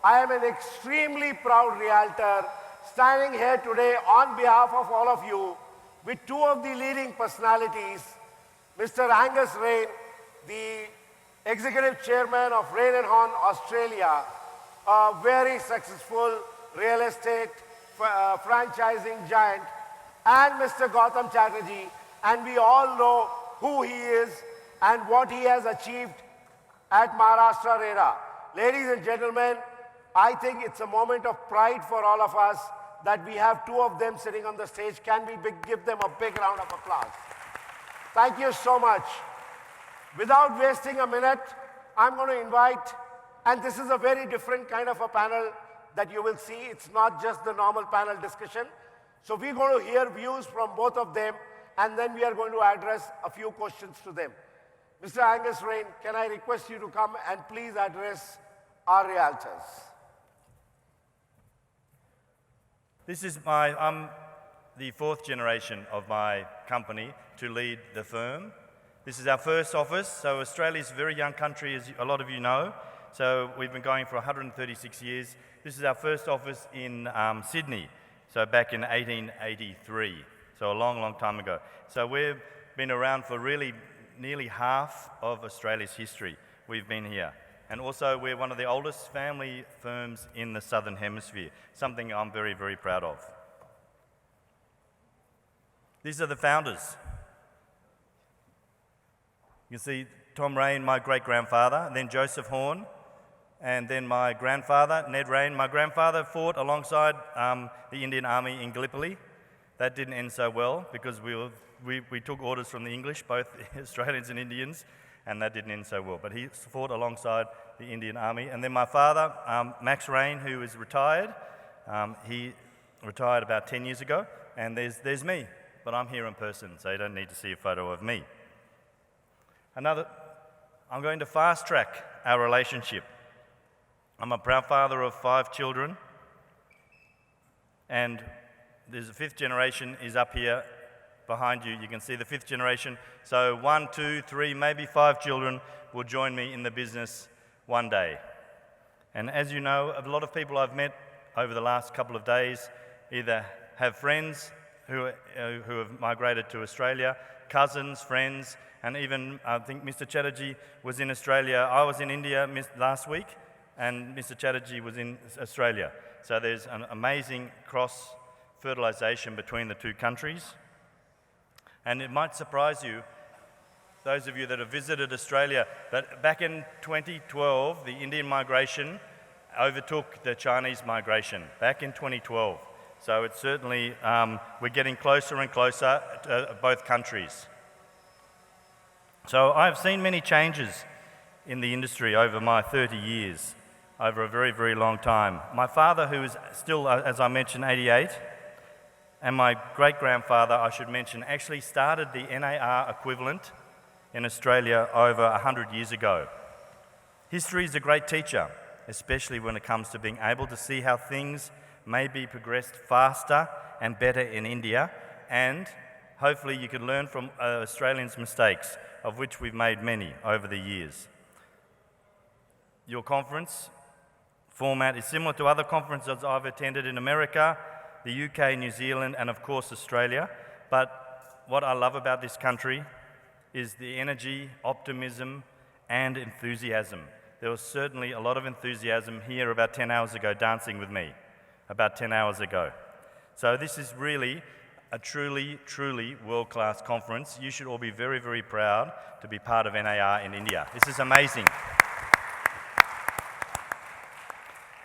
I am an extremely proud realtor standing here today on behalf of all of you with two of the leading personalities, Mr. Angus Rain, the Executive Chairman of Rain and Horn Australia, a very successful real estate franchising giant, and Mr. Gautam Chatterjee, and we all know who he is and what he has achieved at Maharashtra RERA. Ladies and gentlemen, I think it's a moment of pride for all of us that we have two of them sitting on the stage. Can we give them a big round of applause? Thank you so much. Without wasting a minute, I'm going to invite, and this is a very different kind of a panel that you will see. It's not just the normal panel discussion. So we're going to hear views from both of them, and then we are going to address a few questions to them. Mr. Angus Rain, can I request you to come and please address our realtors? I'm the fourth generation of my company to lead the firm. This is our first office, so Australia's a very young country, as a lot of you know. So we've been going for 136 years. This is our first office in Sydney, so back in 1883, so a long, long time ago. So we've been around for really nearly half of Australia's history. We've been here. And also we're one of the oldest family firms in the Southern Hemisphere, something I'm very, very proud of. These are the founders. You can see Tom Rain, my great-grandfather, and then Joseph Horn, and then my grandfather, Ned Rain. My grandfather fought alongside the Indian Army in Gallipoli. That didn't end so well because we took orders from the English, both Australians and Indians, and that didn't end so well. But he fought alongside the Indian Army. And then my father, Max Rain, who is retired, he retired about 10 years ago, and there's me, but I'm here in person, so you don't need to see a photo of me. I'm going to fast track our relationship. I'm a proud father of 5 children, and there's a 5th generation is up here behind you. You can see the 5th generation. So 1, 2, 3, maybe 5 children will join me in the business one day. And as you know, a lot of people I've met over the last couple of days either have friends who have migrated to Australia, cousins, friends, and even I think Mr. Chatterjee was in Australia. I was in India last week, and Mr. Chatterjee was in Australia. So there's an amazing cross-fertilisation between the two countries. And it might surprise you, those of you that have visited Australia, that back in 2012, the Indian migration overtook the Chinese migration, back in 2012. So it's certainly, we're getting closer and closer to both countries. So I've seen many changes in the industry over my 30 years, over a very, very long time. My father, who is still, as I mentioned, 88, and my great-grandfather, I should mention, actually started the NAR equivalent in Australia over 100 years ago. History is a great teacher, especially when it comes to being able to see how things may be progressed faster and better in India, and hopefully you can learn from Australians' mistakes, of which we've made many over the years. Your conference format is similar to other conferences I've attended in America, the UK, New Zealand, and of course Australia. But what I love about this country is the energy, optimism, and enthusiasm. There was certainly a lot of enthusiasm here about 10 hours ago dancing with me, about 10 hours ago. So this is really a truly, truly world-class conference. You should all be very, very proud to be part of NAR in India. This is amazing.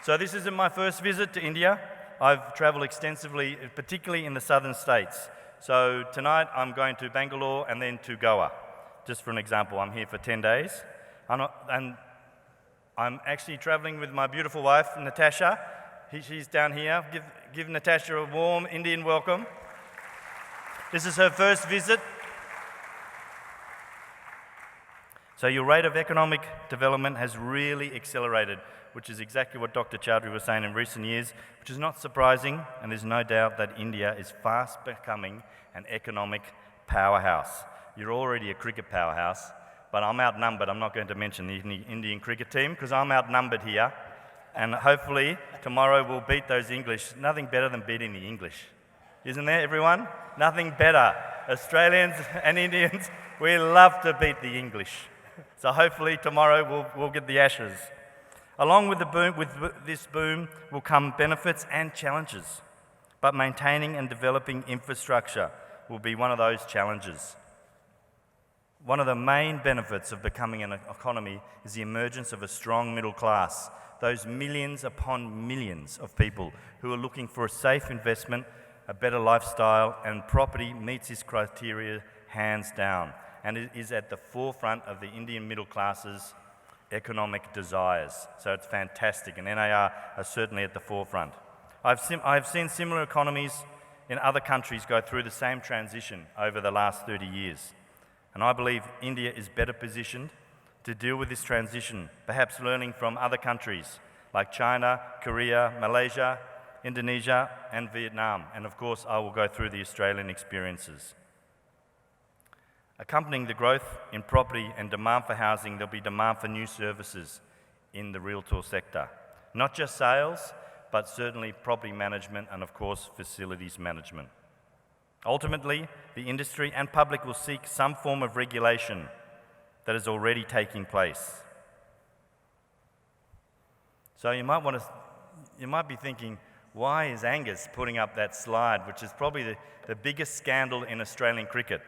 So this isn't my first visit to India. I've travelled extensively, particularly in the southern states. So tonight I'm going to Bangalore and then to Goa. Just for an example, I'm here for 10 days. And I'm actually travelling with my beautiful wife, Natasha. She's down here. Give Natasha a warm Indian welcome. This is her first visit. So your rate of economic development has really accelerated, which is exactly what Dr. Chowdhury was saying in recent years, which is not surprising, and there's no doubt that India is fast becoming an economic powerhouse. You're already a cricket powerhouse, but I'm outnumbered. I'm not going to mention the Indian cricket team because I'm outnumbered here. And hopefully tomorrow we'll beat those English. Nothing better than beating the English. Isn't there, everyone? Nothing better. Australians and Indians, we love to beat the English. So hopefully tomorrow we'll get the Ashes. Along with this boom will come benefits and challenges. But maintaining and developing infrastructure will be one of those challenges. One of the main benefits of becoming an economy is the emergence of a strong middle class, those millions upon millions of people who are looking for a safe investment, a better lifestyle, and property meets this criteria hands down, and it is at the forefront of the Indian middle class's economic desires. So it's fantastic, and NAR are certainly at the forefront. I've seen similar economies in other countries go through the same transition over the last 30 years. And I believe India is better positioned to deal with this transition, perhaps learning from other countries like China, Korea, Malaysia, Indonesia, and Vietnam. And of course, I will go through the Australian experiences. Accompanying the growth in property and demand for housing, there'll be demand for new services in the Realtor sector. Not just sales, but certainly property management and of course, facilities management. Ultimately, the industry and public will seek some form of regulation that is already taking place. So you might be thinking, why is Angus putting up that slide, which is probably the biggest scandal in Australian cricket?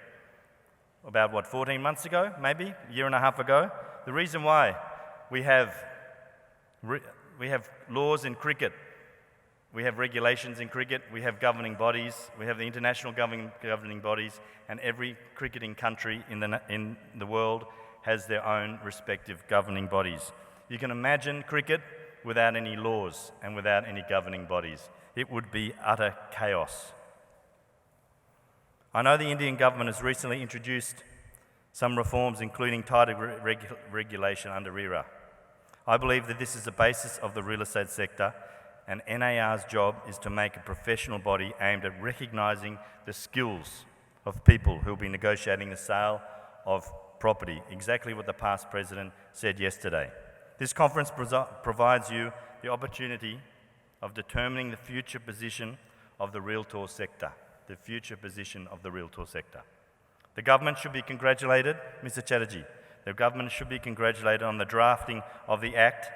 About, 14 months ago, maybe, a year and a half ago? The reason why, we have laws in cricket, we have regulations in cricket, we have governing bodies, we have the international governing bodies, and every cricketing country in the world has their own respective governing bodies. You can imagine cricket without any laws and without any governing bodies. It would be utter chaos. I know the Indian government has recently introduced some reforms, including tighter regulation under RERA. I believe that this is the basis of the real estate sector, and NAR's job is to make a professional body aimed at recognising the skills of people who will be negotiating the sale of property, exactly what the past president said yesterday. This conference provides you the opportunity of determining the future position of the Realtor sector, the future position of the Realtor sector. The government should be congratulated, Mr. Chatterjee, the government should be congratulated on the drafting of the Act,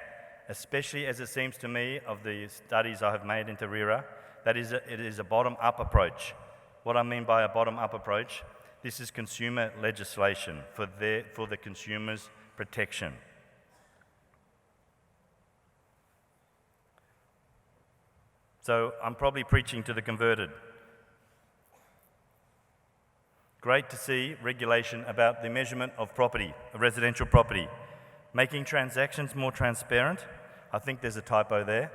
especially as it seems to me, of the studies I have made into RERA, that it is a bottom-up approach. What I mean by a bottom-up approach, this is consumer legislation for the consumer's protection. So I'm probably preaching to the converted. Great to see regulation about the measurement of property, of residential property. Making transactions more transparent. I think there's a typo there.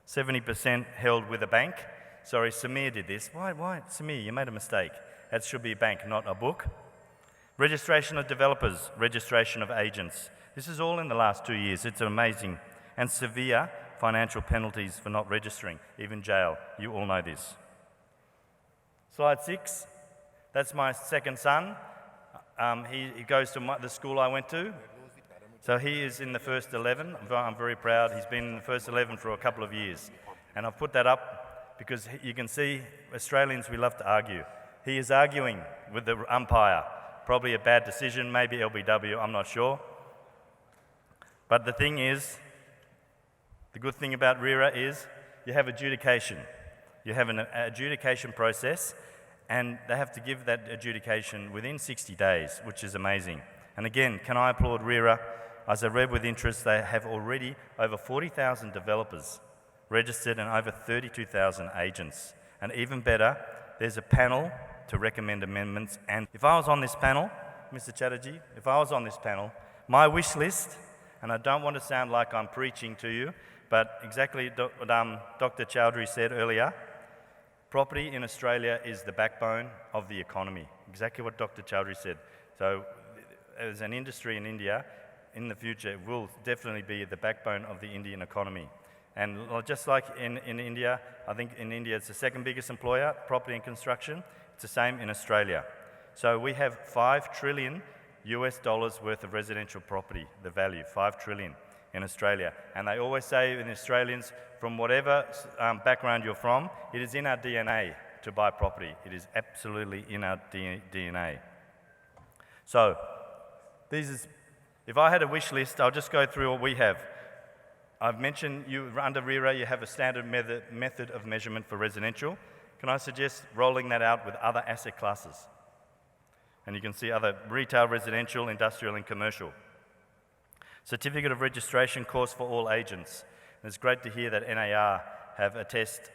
70% held with a bank. Sorry, Samir did this. Why? Samir, you made a mistake. That should be a bank, not a book. Registration of developers, registration of agents. This is all in the last 2 years. It's amazing. And severe financial penalties for not registering, even jail. You all know this. Slide 6. That's my second son. He goes to the school I went to. So he is in the first 11. I'm very proud. He's been in the first 11 for a couple of years. And I've put that up because you can see Australians, we love to argue. He is arguing with the umpire. Probably a bad decision, maybe LBW, I'm not sure. But the thing is, the good thing about RERA is you have adjudication. You have an adjudication process, and they have to give that adjudication within 60 days, which is amazing. And again, can I applaud RERA? As I read with interest, they have already over 40,000 developers registered and over 32,000 agents. And even better, there's a panel to recommend amendments. And if I was on this panel, Mr. Chatterjee, if I was on this panel, my wish list, and I don't want to sound like I'm preaching to you, but exactly what Dr. Chowdhury said earlier, property in Australia is the backbone of the economy. Exactly what Dr. Chowdhury said. So as an industry in India, in the future, it will definitely be the backbone of the Indian economy. And just like in India, I think in India it's the second biggest employer, property and construction. It's the same in Australia. So we have $5 trillion US worth of residential property, the value, $5 trillion. in Australia. And they always say in Australians, from whatever background you're from, it is in our DNA to buy property. It is absolutely in our DNA. So, if I had a wish list, I'll just go through what we have. I've mentioned under RERA, you have a standard method of measurement for residential. Can I suggest rolling that out with other asset classes? And you can see other retail, residential, industrial, and commercial. Certificate of registration course for all agents. And it's great to hear that NAR have a test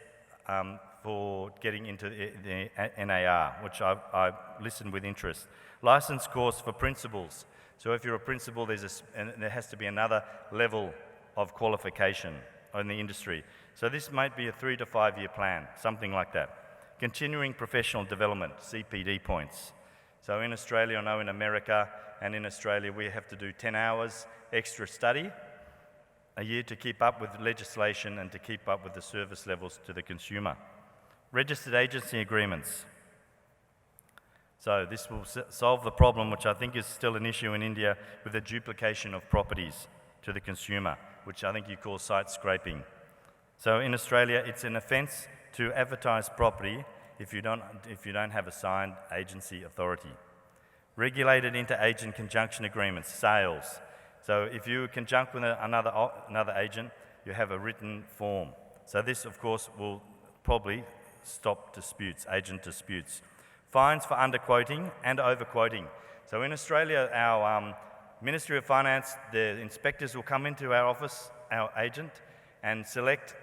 for getting into the NAR, which I listened with interest. License course for principals. So if you're a principal, there has to be another level of qualification in the industry. So this might be a 3 to 5 year plan, something like that. Continuing professional development, CPD points. So in Australia, I know in America and in Australia, we have to do 10 hours extra study a year to keep up with legislation and to keep up with the service levels to the consumer. Registered agency agreements. So this will solve the problem, which I think is still an issue in India, with the duplication of properties to the consumer, which I think you call site scraping. So in Australia, it's an offence to advertise property if you don't have a signed agency authority. Regulated inter-agent conjunction agreements, sales. So if you conjunct with another agent, you have a written form. So this, of course, will probably stop disputes, agent disputes. Fines for underquoting and overquoting. So in Australia, our Ministry of Finance, the inspectors will come into our office, our agent, and select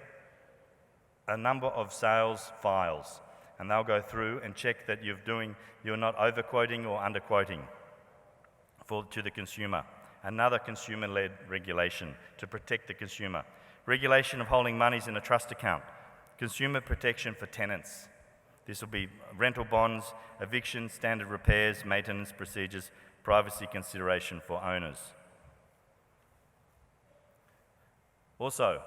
a number of sales files. And they'll go through and check that you're not overquoting or underquoting to the consumer. Another consumer-led regulation to protect the consumer. Regulation of holding monies in a trust account. Consumer protection for tenants. This will be rental bonds, eviction, standard repairs, maintenance procedures, privacy consideration for owners. Also,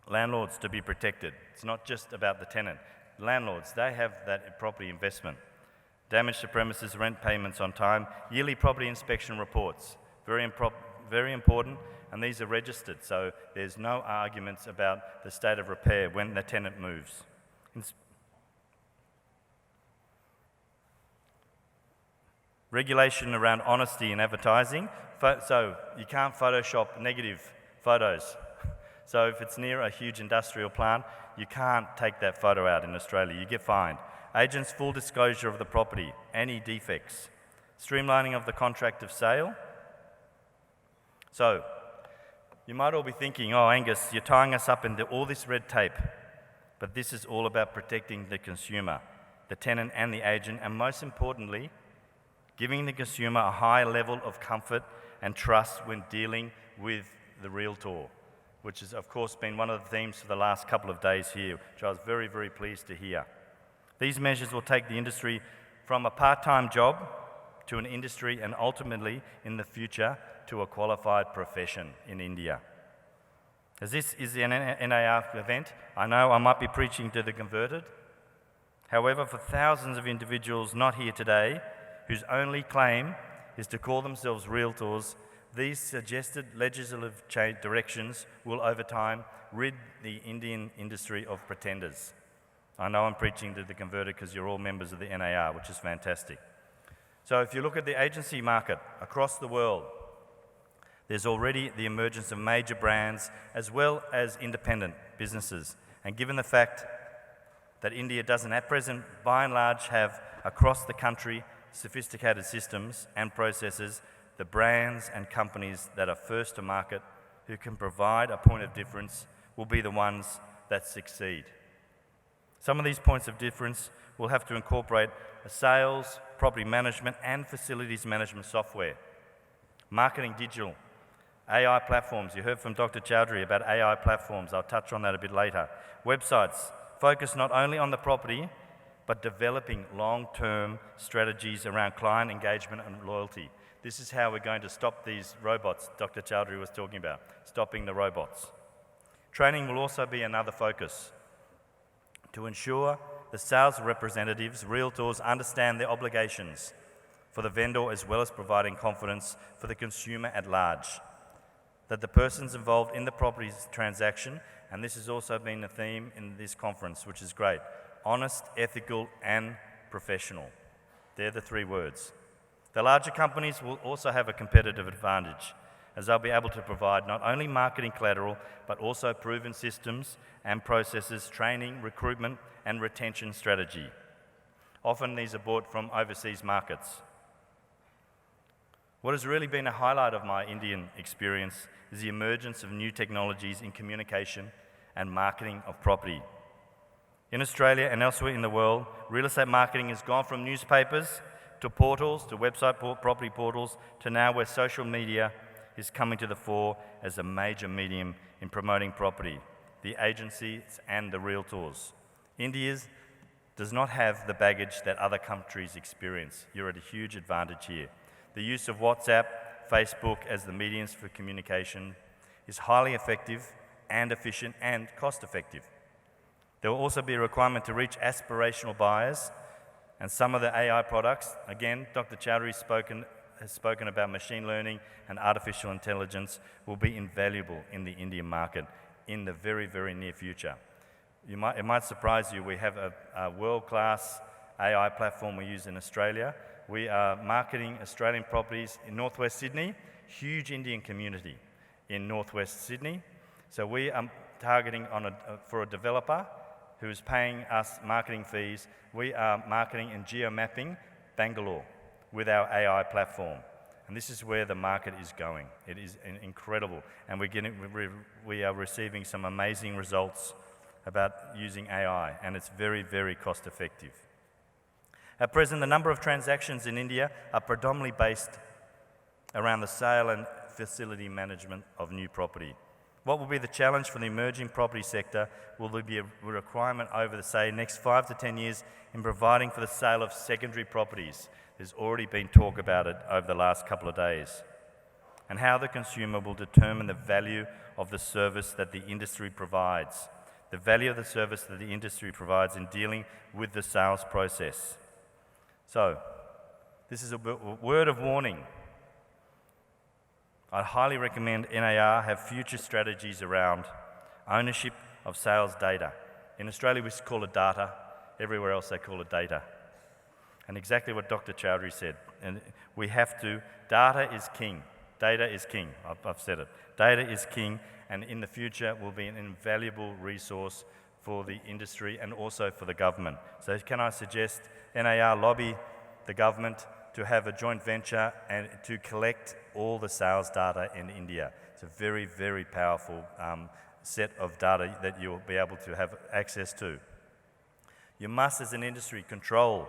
landlords to be protected. It's not just about the tenant. Landlords, they have that property investment. Damage to premises, rent payments on time, yearly property inspection reports. Very important, and these are registered, so there's no arguments about the state of repair when the tenant moves. Regulation around honesty in advertising. So you can't Photoshop negative photos. So if it's near a huge industrial plant, you can't take that photo out in Australia. You get fined. Agents' full disclosure of the property, any defects. Streamlining of the contract of sale. So you might all be thinking, oh, Angus, you're tying us up into all this red tape. But this is all about protecting the consumer, the tenant and the agent, and most importantly, giving the consumer a high level of comfort and trust when dealing with the realtor, which has, of course, been one of the themes for the last couple of days here, which I was very, very pleased to hear. These measures will take the industry from a part-time job to an industry and ultimately, in the future, to a qualified profession in India. As this is an NAR event, I know I might be preaching to the converted. However, for thousands of individuals not here today, whose only claim is to call themselves realtors, these suggested legislative directions will, over time, rid the Indian industry of pretenders. I know I'm preaching to the converted because you're all members of the NAR, which is fantastic. So if you look at the agency market across the world, there's already the emergence of major brands as well as independent businesses. And given the fact that India doesn't at present, by and large, have across the country sophisticated systems and processes, the brands and companies that are first to market, who can provide a point of difference, will be the ones that succeed. Some of these points of difference will have to incorporate a sales, property management and facilities management software, marketing digital, AI platforms. You heard from Dr. Chowdhury about AI platforms. I'll touch on that a bit later. Websites, focus not only on the property, but developing long-term strategies around client engagement and loyalty. This is how we're going to stop these robots Dr. Chowdhury was talking about, stopping the robots. Training will also be another focus to ensure the sales representatives, realtors, understand their obligations for the vendor as well as providing confidence for the consumer at large. that the persons involved in the property transaction, and this has also been a theme in this conference, which is great, honest, ethical, and professional. They're the three words. The larger companies will also have a competitive advantage, as they'll be able to provide not only marketing collateral, but also proven systems and processes, training, recruitment, and retention strategy. Often these are bought from overseas markets. What has really been a highlight of my Indian experience is the emergence of new technologies in communication and marketing of property. In Australia and elsewhere in the world, real estate marketing has gone from newspapers to portals, to website property portals, to now where social media is coming to the fore as a major medium in promoting property, the agencies and the realtors. India does not have the baggage that other countries experience. You're at a huge advantage here. The use of WhatsApp, Facebook as the mediums for communication is highly effective and efficient and cost-effective. There will also be a requirement to reach aspirational buyers, and some of the AI products, again, Dr. Chowdhury has spoken about machine learning and artificial intelligence, will be invaluable in the Indian market in the very, very near future. It might surprise you, we have a world-class AI platform we use in Australia. We are marketing Australian properties in northwest Sydney, huge Indian community in northwest Sydney. So we are targeting for a developer who is paying us marketing fees. We are marketing and geomapping Bangalore with our AI platform. And this is where the market is going. It is incredible. And we are receiving some amazing results about using AI, and it's very, very cost effective. At present, the number of transactions in India are predominantly based around the sale and facility management of new property. What will be the challenge for the emerging property sector? Will there be a requirement over the, say, next 5 to 10 years in providing for the sale of secondary properties? There's already been talk about it over the last couple of days. And how the consumer will determine the value of the service that the industry provides. The value of the service that the industry provides in dealing with the sales process. So, this is a word of warning. I highly recommend NAR have future strategies around ownership of sales data. In Australia, we call it data. Everywhere else, they call it data. And exactly what Dr. Chowdhury said. And we have to, data is king. Data is king. I've said it. Data is king, and in the future will be an invaluable resource for the industry and also for the government. So can I suggest NAR lobby the government to have a joint venture and to collect all the sales data in India. It's a very, very powerful set of data that you'll be able to have access to. You must, as an industry, control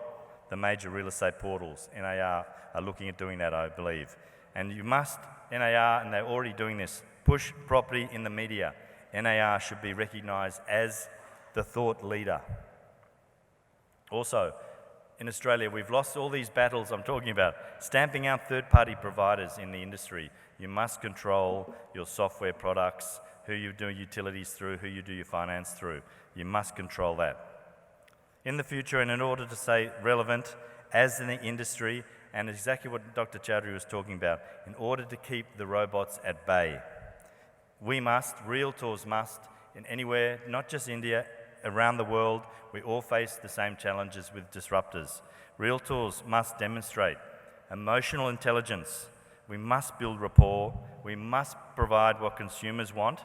the major real estate portals. NAR are looking at doing that, I believe. And you must, NAR, and they're already doing this, push property in the media. NAR should be recognised as the thought leader. Also, in Australia, we've lost all these battles I'm talking about, stamping out third-party providers in the industry. You must control your software products, who you do utilities through, who you do your finance through. You must control that. In the future, and in order to stay relevant as in the industry, and exactly what Dr. Chowdhury was talking about, in order to keep the robots at bay, we must, realtors must, in anywhere, not just India, around the world, we all face the same challenges with disruptors. Realtors must demonstrate emotional intelligence. We must build rapport. We must provide what consumers want.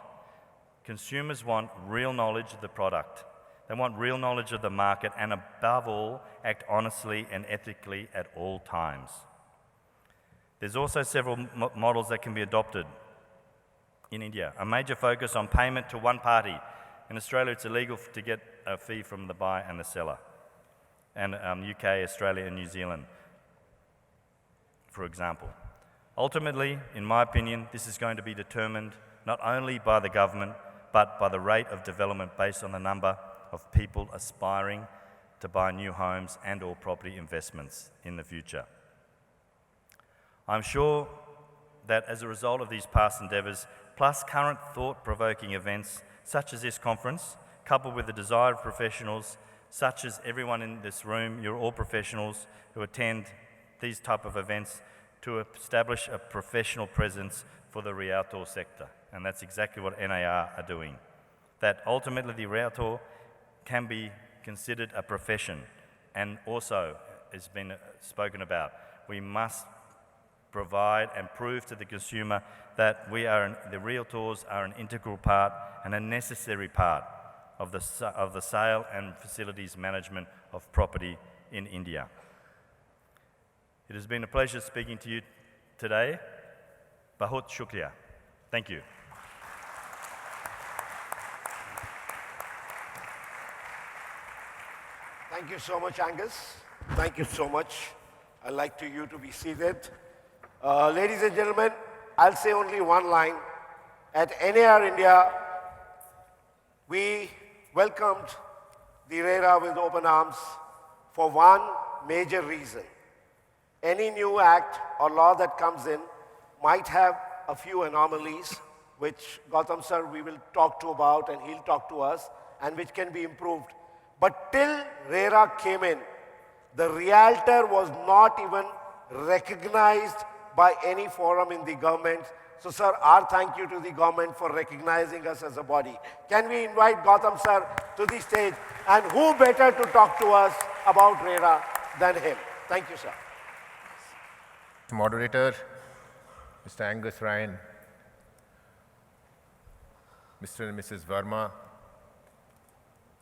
Consumers want real knowledge of the product. They want real knowledge of the market, and above all, act honestly and ethically at all times. There's also several models that can be adopted in India. A major focus on payment to one party. In Australia, it's illegal to get a fee from the buyer and the seller. And UK, Australia, and New Zealand, for example. Ultimately, in my opinion, this is going to be determined not only by the government, but by the rate of development based on the number of people aspiring to buy new homes and or property investments in the future. I'm sure that as a result of these past endeavours, plus current thought-provoking events such as this conference, coupled with the desire of professionals such as everyone in this room, you're all professionals who attend these type of events to establish a professional presence for the Realtor sector. And that's exactly what NAR are doing. That ultimately the Realtor can be considered a profession. And also, it's been spoken about, we must provide and prove to the consumer that the Realtors are an integral part and a necessary part of the sale and facilities management of property in India. It has been a pleasure speaking to you today. Bahut shukriya. Thank you. Thank you so much, Angus. Thank you so much. I'd like you to be seated. Ladies and gentlemen, I'll say only one line. At NAR India, we welcomed the RERA with open arms for one major reason. Any new act or law that comes in might have a few anomalies, which Gautam sir we will talk to about and he'll talk to us, and which can be improved. But till RERA came in, the realtor was not even recognized by any forum in the government. So sir, our thank you to the government for recognizing us as a body. Can we invite Gautam sir to the stage? And who better to talk to us about RERA than him? Thank you, sir. Moderator, Mr. Angus Ryan, Mr. and Mrs. Verma,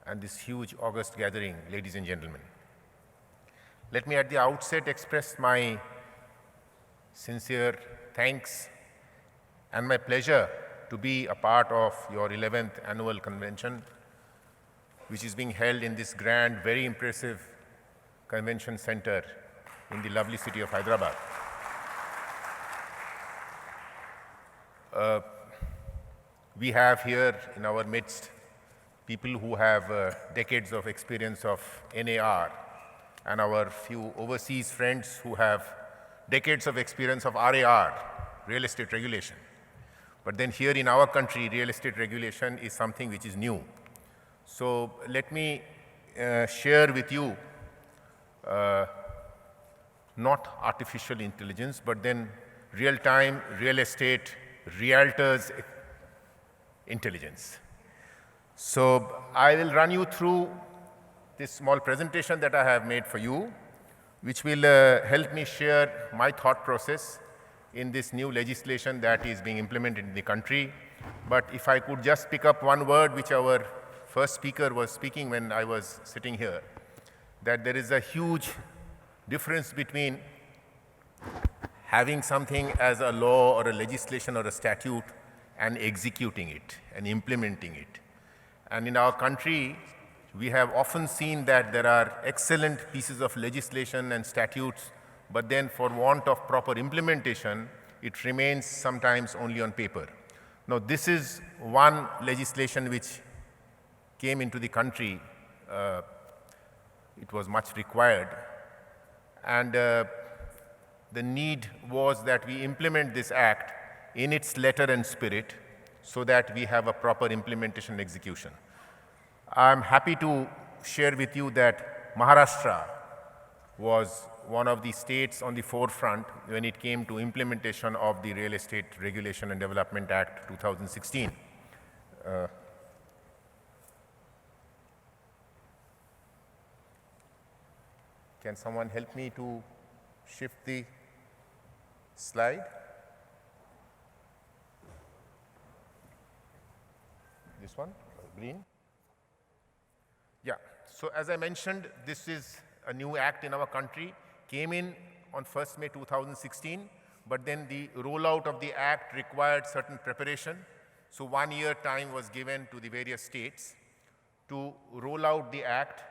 and this huge august gathering, ladies and gentlemen. Let me at the outset express my sincere thanks and my pleasure to be a part of your 11th annual convention, which is being held in this grand, very impressive convention center in the lovely city of Hyderabad. We have here in our midst people who have decades of experience of NAR, and our few overseas friends who have decades of experience of RER, real estate regulation. But then here in our country, real estate regulation is something which is new. So let me share with you not artificial intelligence, but then real-time real estate realtors intelligence. So I will run you through this small presentation that I have made for you, which will help me share my thought process in this new legislation that is being implemented in the country. But if I could just pick up one word which our first speaker was speaking when I was sitting here, that there is a huge difference between having something as a law or a legislation or a statute and executing it and implementing it. And in our country, we have often seen that there are excellent pieces of legislation and statutes, but then for want of proper implementation, it remains sometimes only on paper. Now, this is one legislation which came into the country. It was much required. And the need was that we implement this act in its letter and spirit so that we have a proper implementation and execution. I'm happy to share with you that Maharashtra was one of the states on the forefront when it came to implementation of the Real Estate Regulation and Development Act 2016. Can someone help me to shift the slide? This one, green? Yeah, so as I mentioned, this is a new act in our country, came in on 1st May 2016, but then the rollout of the act required certain preparation. So 1 year time was given to the various states to roll out the act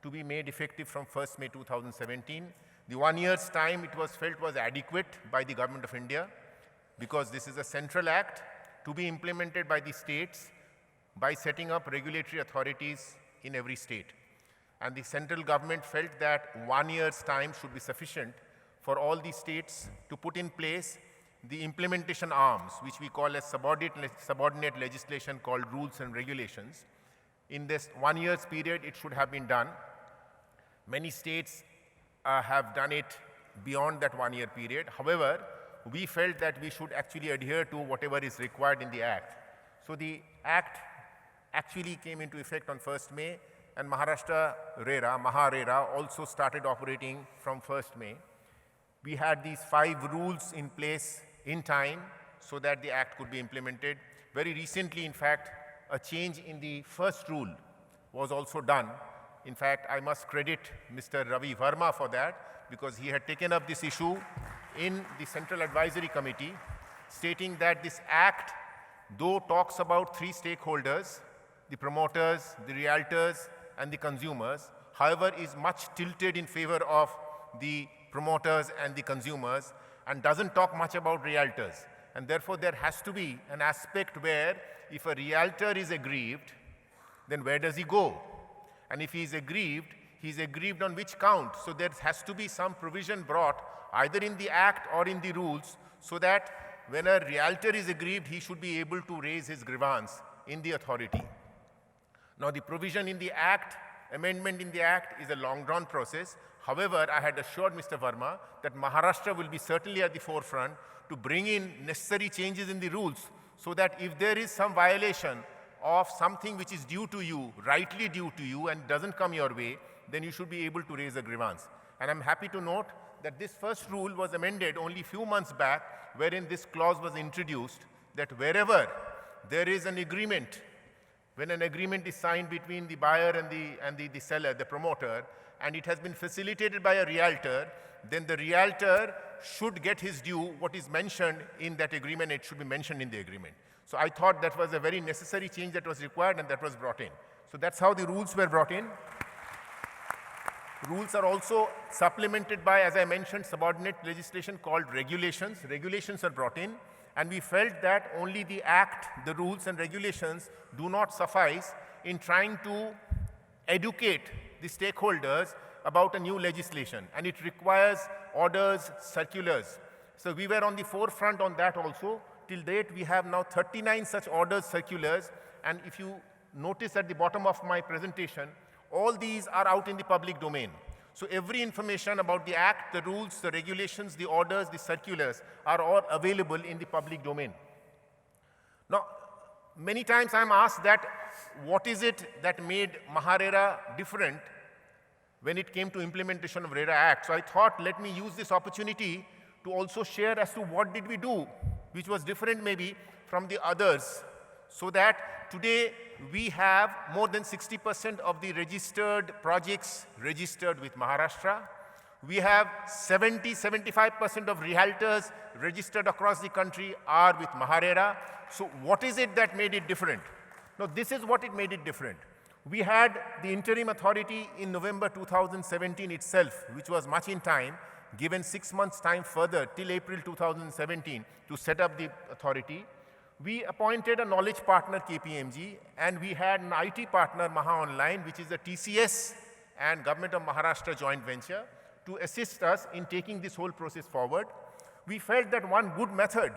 to be made effective from 1st May 2017. The 1 year's time it was felt was adequate by the Government of India because this is a central act to be implemented by the states by setting up regulatory authorities in every state. And the central government felt that 1 year's time should be sufficient for all the states to put in place the implementation arms, which we call as subordinate legislation called rules and regulations. In this 1 year's period, it should have been done. Many states have done it beyond that 1 year period. However, we felt that we should actually adhere to whatever is required in the Act. So the Act actually came into effect on 1st May, and Maharashtra RERA, Maha-RERA, also started operating from 1st May. We had these 5 rules in place in time so that the Act could be implemented. Very recently, in fact, a change in the first rule was also done. In fact, I must credit Mr. Ravi Verma for that, because he had taken up this issue in the Central Advisory Committee, stating that this Act, though talks about 3 stakeholders, the promoters, the realtors, and the consumers, however, is much tilted in favor of the promoters and the consumers, and doesn't talk much about realtors. And therefore, there has to be an aspect where if a realtor is aggrieved, then where does he go? And if he is aggrieved, he's aggrieved on which count? So there has to be some provision brought either in the Act or in the rules, so that when a realtor is aggrieved, he should be able to raise his grievance in the authority. Now, the provision in the Act, amendment in the Act, is a long-drawn process. However, I had assured Mr. Verma that Maharashtra will be certainly at the forefront to bring in necessary changes in the rules, so that if there is some violation of something which is due to you, rightly due to you, and doesn't come your way, then you should be able to raise a grievance. And I'm happy to note that this first rule was amended only a few months back, wherein this clause was introduced that wherever there is an agreement, when an agreement is signed between the buyer and the seller, the promoter, and it has been facilitated by a realtor, then the realtor should get his due. What is mentioned in that agreement, it should be mentioned in the agreement. So I thought that was a very necessary change that was required, and that was brought in. So that's how the rules were brought in. Rules are also supplemented by, as I mentioned, subordinate legislation called regulations. Regulations are brought in, and we felt that only the Act, the rules and regulations do not suffice in trying to educate the stakeholders about a new legislation, and it requires orders, circulars. So we were on the forefront on that also. Till date, we have now 39 such orders, circulars, and if you notice at the bottom of my presentation, all these are out in the public domain. So every information about the Act, the rules, the regulations, the orders, the circulars are all available in the public domain. Now, many times I'm asked that what is it that made Maha-RERA different when it came to implementation of RERA Act. So I thought, let me use this opportunity to also share as to what did we do, which was different maybe from the others, so that today we have more than 60% of the registered projects registered with Maharashtra. We have 75% of realtors registered across the country are with Maha-RERA. So what is it that made it different? Now, this is what it made it different. We had the interim authority in November 2017 itself, which was much in time, given 6 months' time further till April 2017 to set up the authority. We appointed a knowledge partner, KPMG, and we had an IT partner, Maha Online, which is a TCS and Government of Maharashtra joint venture, to assist us in taking this whole process forward. We felt that one good method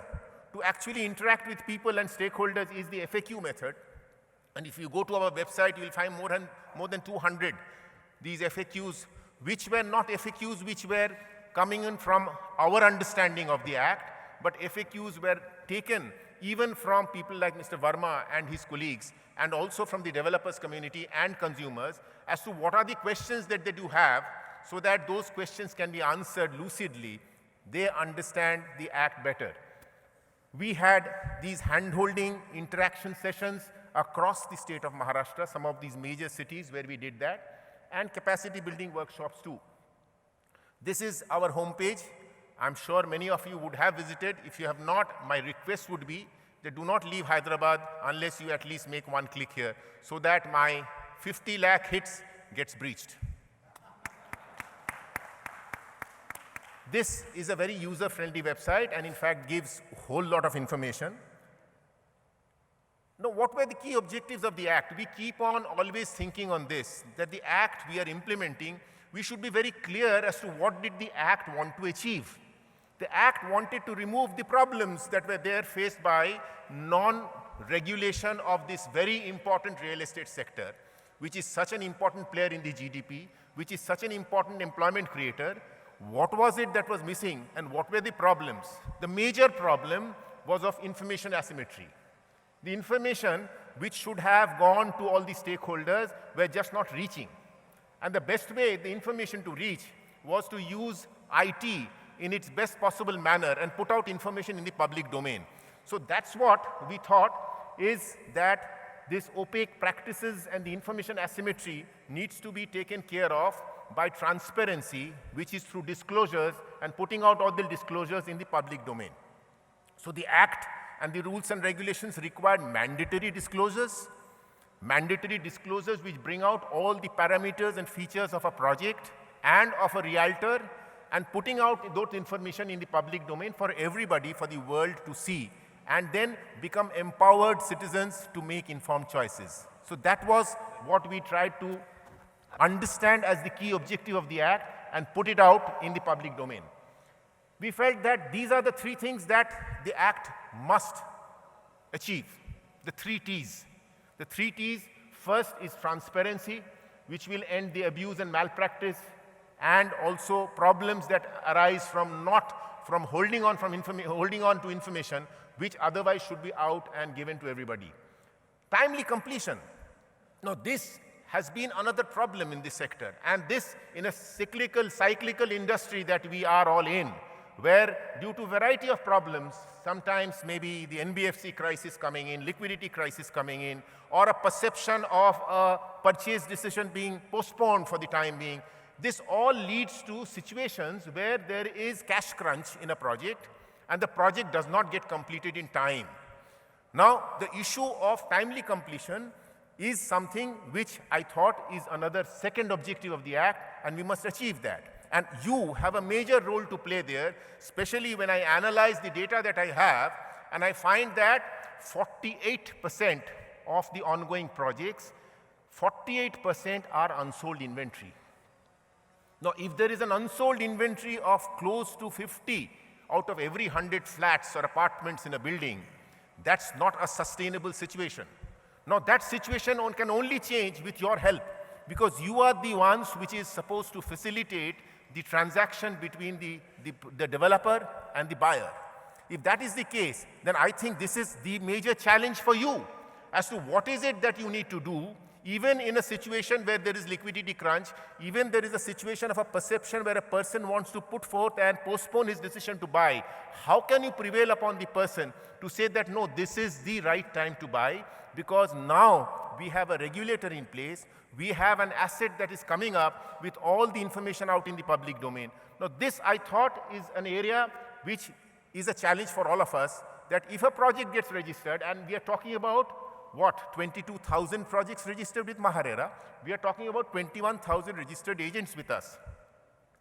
to actually interact with people and stakeholders is the FAQ method. And if you go to our website, you will find more than 200 these FAQs, which were not FAQs which were coming in from our understanding of the Act, but FAQs were taken even from people like Mr. Verma and his colleagues, and also from the developers community and consumers, as to what are the questions that they do have, so that those questions can be answered lucidly. They understand the Act better. We had these hand-holding interaction sessions across the state of Maharashtra, some of these major cities where we did that, and capacity building workshops too. This is our homepage. I'm sure many of you would have visited. If you have not, my request would be that do not leave Hyderabad unless you at least make one click here, so that my 50 lakh hits gets breached. This is a very user-friendly website and in fact gives a whole lot of information. Now, what were the key objectives of the Act? We keep on always thinking on this, that the Act we are implementing, we should be very clear as to what did the Act want to achieve. The Act wanted to remove the problems that were there faced by non-regulation of this very important real estate sector, which is such an important player in the GDP, which is such an important employment creator. What was it that was missing and what were the problems? The major problem was of information asymmetry. The information which should have gone to all the stakeholders were just not reaching. And the best way the information to reach was to use IT in its best possible manner and put out information in the public domain. So that's what we thought is that this opaque practices and the information asymmetry needs to be taken care of by transparency, which is through disclosures and putting out all the disclosures in the public domain. So the Act and the rules and regulations required mandatory disclosures which bring out all the parameters and features of a project and of a realtor, and putting out those information in the public domain for everybody, for the world to see, and then become empowered citizens to make informed choices. So that was what we tried to understand as the key objective of the Act and put it out in the public domain. We felt that these are the three things that the Act must achieve, the three T's. The three T's, first is transparency, which will end the abuse and malpractice, and also problems that arise from holding on to information which otherwise should be out and given to everybody. Timely completion. Now this has been another problem in this sector, and this in a cyclical industry that we are all in, where due to variety of problems, sometimes maybe the NBFC crisis coming in, liquidity crisis coming in, or a perception of a purchase decision being postponed for the time being, this all leads to situations where there is cash crunch in a project and the project does not get completed in time. Now, the issue of timely completion is something which I thought is another second objective of the Act, and we must achieve that. And you have a major role to play there, especially when I analyze the data that I have, and I find that 48% of the ongoing projects, 48% are unsold inventory. Now, if there is an unsold inventory of close to 50 out of every 100 flats or apartments in a building, that's not a sustainable situation. Now, that situation can only change with your help, because you are the ones which is supposed to facilitate the transaction between the developer and the buyer. If that is the case, then I think this is the major challenge for you as to what is it that you need to do, even in a situation where there is liquidity crunch, even there is a situation of a perception where a person wants to put forth and postpone his decision to buy. How can you prevail upon the person to say that, no, this is the right time to buy? Because now we have a regulator in place, we have an asset that is coming up with all the information out in the public domain. Now this, I thought, is an area which is a challenge for all of us, that if a project gets registered, and we are talking about what, 22,000 projects registered with RERA, we are talking about 21,000 registered agents with us.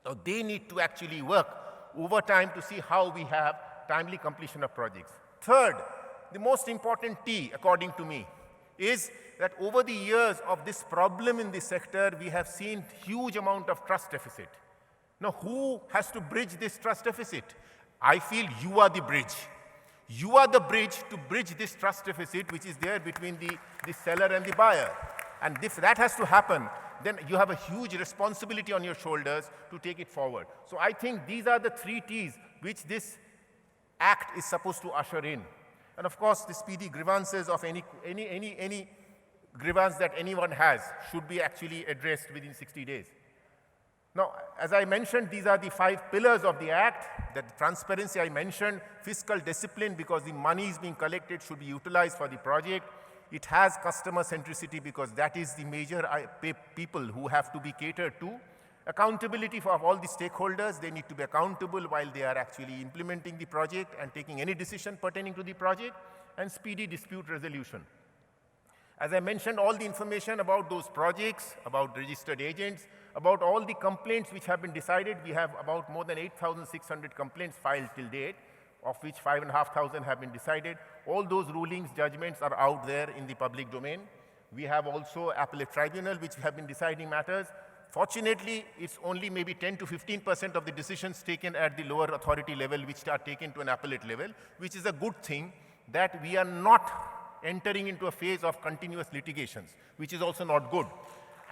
Now they need to actually work over time to see how we have timely completion of projects. Third, the most important T, according to me, is that over the years of this problem in this sector, we have seen huge amount of trust deficit. Now, who has to bridge this trust deficit? I feel you are the bridge. You are the bridge to bridge this trust deficit which is there between the seller and the buyer. And if that has to happen, then you have a huge responsibility on your shoulders to take it forward. So I think these are the three T's which this Act is supposed to usher in. And of course, the speedy grievances of any grievance that anyone has should be actually addressed within 60 days. Now, as I mentioned, these are the 5 pillars of the Act. That transparency I mentioned, fiscal discipline, because the money is being collected should be utilized for the project. It has customer centricity, because that is the major people who have to be catered to. Accountability for all the stakeholders, they need to be accountable while they are actually implementing the project and taking any decision pertaining to the project, and speedy dispute resolution. As I mentioned, all the information about those projects, about registered agents, about all the complaints which have been decided. We have about more than 8,600 complaints filed till date, of which 5,500 have been decided. All those rulings, judgments are out there in the public domain. We have also appellate tribunal which have been deciding matters. Fortunately, it's only maybe 10 to 15% of the decisions taken at the lower authority level which are taken to an appellate level, which is a good thing, that we are not entering into a phase of continuous litigations, which is also not good.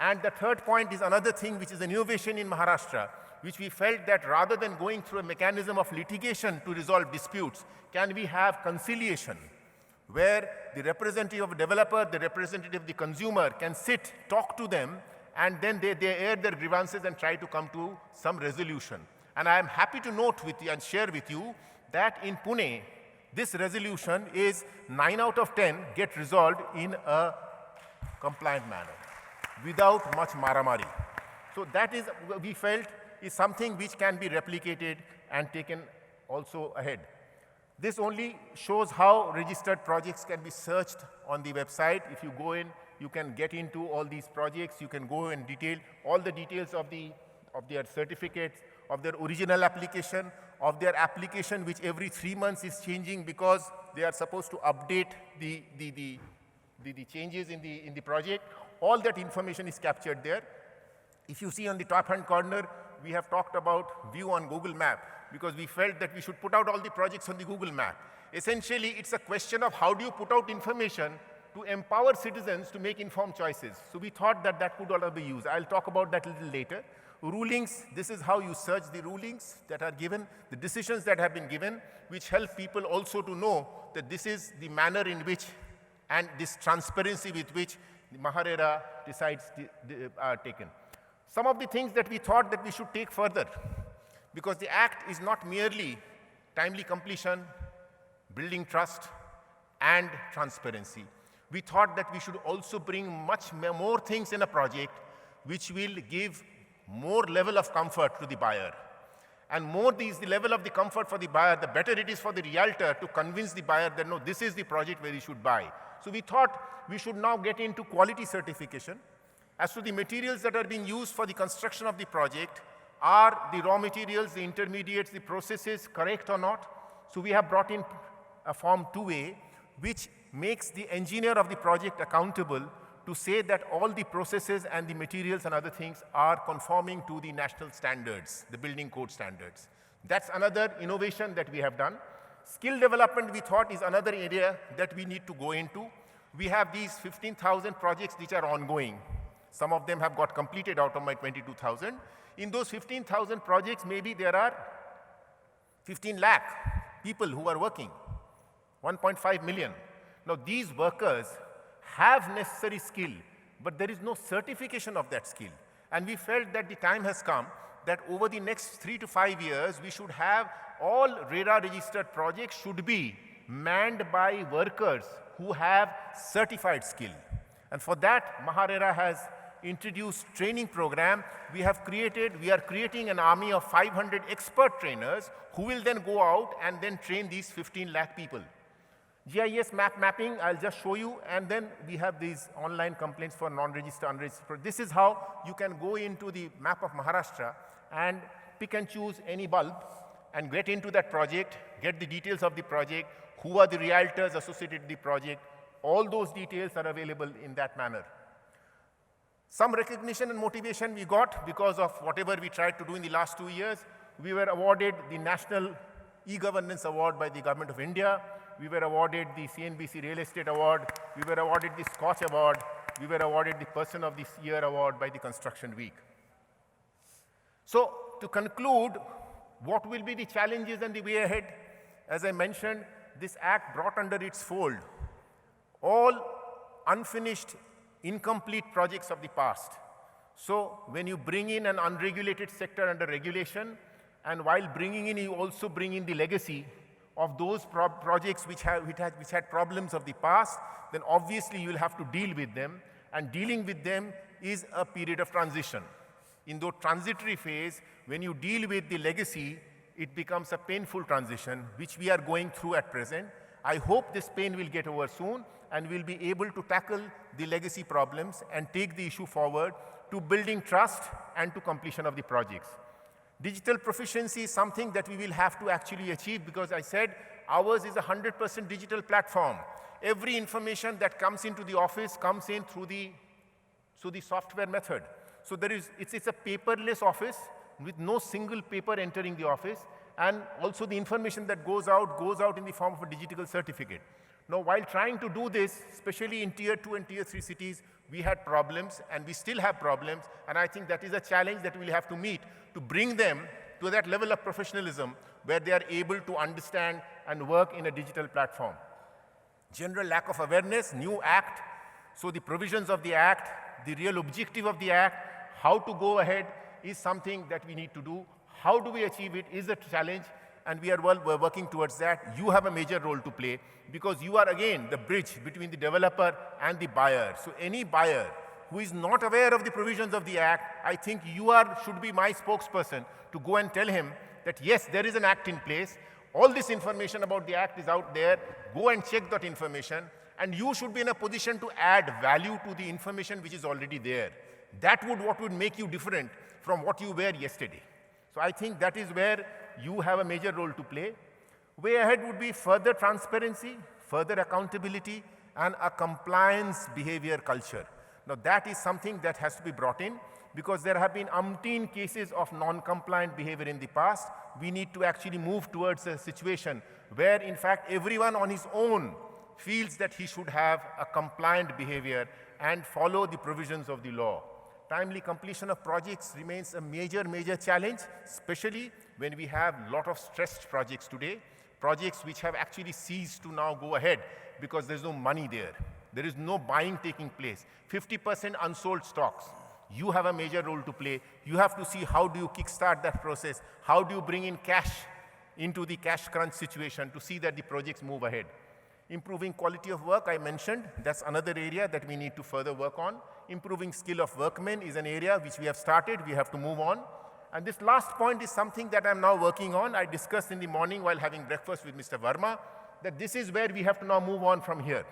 And the third point is another thing which is an innovation in Maharashtra, which we felt that rather than going through a mechanism of litigation to resolve disputes, can we have conciliation, where the representative of the developer, the representative of the consumer can sit, talk to them, and then they air their grievances and try to come to some resolution. And I am happy to note with you and share with you that in Pune, this resolution is 9 out of 10 get resolved in a compliant manner, without much maramari. So that is, we felt, is something which can be replicated and taken also ahead. This only shows how registered projects can be searched on the website. If you go in, you can get into all these projects. You can go and detail all the details of their certificates, of their original application, of their application, which every 3 months is changing because they are supposed to update the changes in the project. All that information is captured there. If you see on the top-hand corner, we have talked about view on Google Map, because we felt that we should put out all the projects on the Google Map. Essentially, it's a question of how do you put out information to empower citizens to make informed choices. So we thought that that could also be used. I'll talk about that a little later. Rulings, this is how you search the rulings that are given, the decisions that have been given, which help people also to know that this is the manner in which, and this transparency with which the RERA decides are taken. Some of the things that we thought that we should take further, because the Act is not merely timely completion, building trust, and transparency. We thought that we should also bring much more things in a project which will give more level of comfort to the buyer. And more the level of the comfort for the buyer, the better it is for the realtor to convince the buyer that no, this is the project where he should buy. So we thought we should now get into quality certification. As to the materials that are being used for the construction of the project, are the raw materials, the intermediates, the processes correct or not? So we have brought in a Form 2A, which makes the engineer of the project accountable to say that all the processes and the materials and other things are conforming to the national standards, the building code standards. That's another innovation that we have done. Skill development, we thought, is another area that we need to go into. We have these 15,000 projects which are ongoing. Some of them have got completed out of my 22,000. In those 15,000 projects, maybe there are 15 lakh people who are working, 1.5 million. Now, these workers have necessary skill, but there is no certification of that skill. And we felt that the time has come that over the next 3 to 5 years, we should have all RERA registered projects should be manned by workers who have certified skill. And for that, RERA has introduced training program. We are creating an army of 500 expert trainers who will then go out and then train these 15 lakh people. GIS mapping, I'll just show you, and then we have these online complaints for non-registered, unregistered. This is how you can go into the map of Maharashtra and pick and choose any bulb and get into that project, get the details of the project, who are the realtors associated with the project. All those details are available in that manner. Some recognition and motivation we got because of whatever we tried to do in the last 2 years. We were awarded the National E-Governance Award by the Government of India. We were awarded the CNBC Real Estate Award. We were awarded the Scotch Award. We were awarded the Person of the Year Award by the Construction Week. So to conclude, what will be the challenges and the way ahead? As I mentioned, this Act brought under its fold all unfinished, incomplete projects of the past. So when you bring in an unregulated sector under regulation, and while bringing in, you also bring in the legacy of those projects which had problems of the past, then obviously you will have to deal with them, and dealing with them is a period of transition. In the transitory phase, when you deal with the legacy, it becomes a painful transition, which we are going through at present. I hope this pain will get over soon, and we'll be able to tackle the legacy problems and take the issue forward to building trust and to completion of the projects. Digital proficiency is something that we will have to actually achieve, because I said ours is a 100% digital platform. Every information that comes into the office comes in through the software method. So it's a paperless office with no single paper entering the office, and also the information that goes out in the form of a digital certificate. Now, while trying to do this, especially in Tier 2 and Tier 3 cities, we had problems and we still have problems, and I think that is a challenge that we'll have to meet to bring them to that level of professionalism where they are able to understand and work in a digital platform. General lack of awareness, new act, so the provisions of the act, the real objective of the act, how to go ahead is something that we need to do. How do we achieve it is a challenge, and we're working towards that. You have a major role to play because you are, again, the bridge between the developer and the buyer. So any buyer who is not aware of the provisions of the act, I think you should be my spokesperson to go and tell him that, yes, there is an act in place. All this information about the act is out there. Go and check that information. And you should be in a position to add value to the information which is already there. That what would make you different from what you were yesterday. So I think that is where you have a major role to play. Way ahead would be further transparency, further accountability, and a compliance behavior culture. Now that is something that has to be brought in because there have been umpteen cases of non-compliant behavior in the past. We need to actually move towards a situation where, in fact, everyone on his own feels that he should have a compliant behavior and follow the provisions of the law. Timely completion of projects remains a major, major challenge, especially when we have a lot of stressed projects today, projects which have actually ceased to now go ahead because there's no money there. There is no buying taking place. 50% unsold stocks. You have a major role to play. You have to see how do you kickstart that process, how do you bring in cash into the cash crunch situation to see that the projects move ahead. Improving quality of work, I mentioned, that's another area that we need to further work on. Improving skill of workmen is an area which we have started, we have to move on. And this last point is something that I'm now working on. I discussed in the morning while having breakfast with Mr. Verma that this is where we have to now move on from here.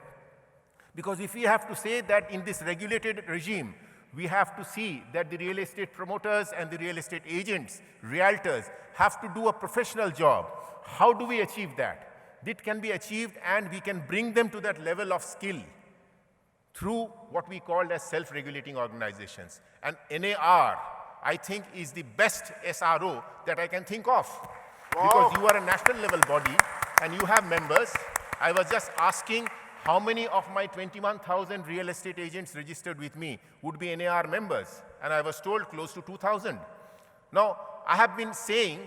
Because if we have to say that in this regulated regime, we have to see that the real estate promoters and the real estate agents, realtors, have to do a professional job. How do we achieve that? It can be achieved and we can bring them to that level of skill through what we call as self-regulating organizations. And NAR, I think, is the best SRO that I can think of. Because you are a national level body and you have members. I was just asking how many of my 21,000 real estate agents registered with me would be NAR members. And I was told close to 2,000. Now, I have been saying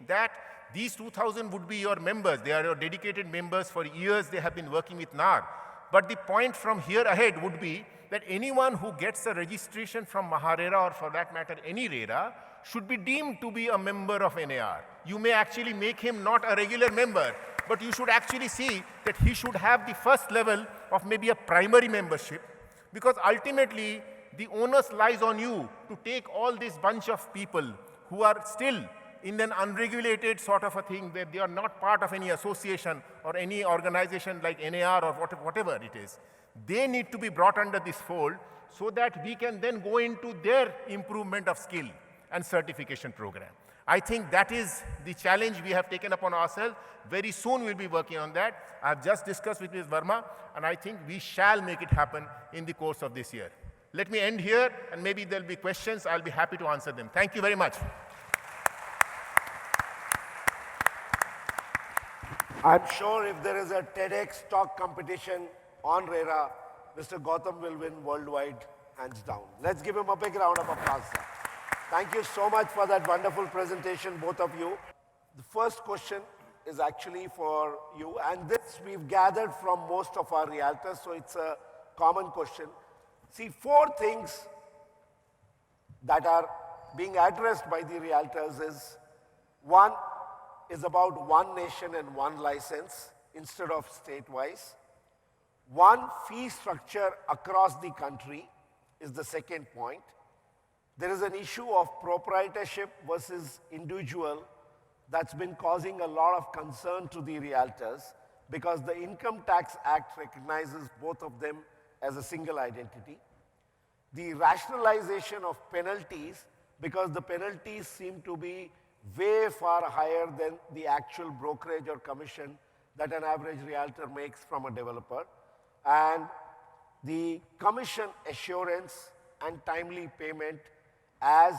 that these 2,000 would be your members. They are your dedicated members. For years, they have been working with NAR. But the point from here ahead would be that anyone who gets a registration from RERA, or for that matter, any RERA, should be deemed to be a member of NAR. You may actually make him not a regular member, but you should actually see that he should have the first level of maybe a primary membership, because ultimately, the onus lies on you to take all this bunch of people who are still in an unregulated sort of a thing where they are not part of any association or any organization like NAR or whatever it is. They need to be brought under this fold so that we can then go into their improvement of skill and certification program. I think that is the challenge we have taken upon ourselves. Very soon we'll be working on that. I've just discussed with Ms. Verma, and I think we shall make it happen in the course of this year. Let me end here, and maybe there'll be questions. I'll be happy to answer them. Thank you very much. I'm sure if there is a TEDx talk competition on RERA, Mr. Gautam will win worldwide, hands down. Let's give him a big round of applause, sir. Thank you so much for that wonderful presentation, both of you. The first question is actually for you, and this we've gathered from most of our realtors, so it's a common question. See, 4 things that are being addressed by the realtors is, 1, is about one nation and one license instead of state-wise. One fee structure across the country is the second point. There is an issue of proprietorship versus individual that's been causing a lot of concern to the realtors because the Income Tax Act recognizes both of them as a single identity. The rationalization of penalties, because the penalties seem to be way far higher than the actual brokerage or commission that an average realtor makes from a developer. And the commission assurance and timely payment as